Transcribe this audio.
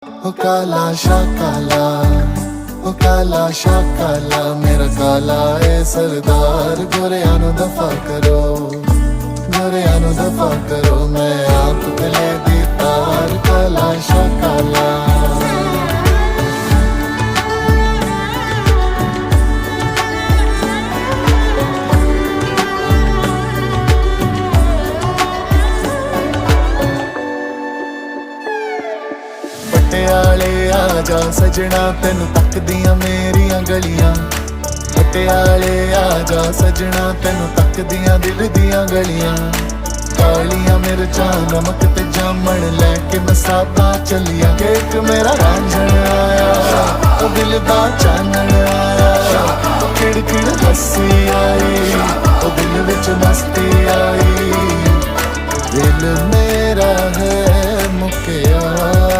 ओ काला शाकाला, ओ काला शाकाला, मेरा काला ए सरदार, गोरियां नू दफा करो, गोरियां नू दफा करो, मैं आप गले दी तार, काला शाकाला। पटियाले आजा सजना, तेनू तकदियां मेरियां गलियां, पटियाले आजा सजना, तेनू तकदियां दिल दियां गलियां, कालियां मिर्चां नमक ते जामन लैके मसाबा चलिया, केक मेरा रांझण आया, ओ दिल दा चानण आया, ओ खिड़ हसी आई, ओ दिल विच मस्ती आई, दिल मेरा है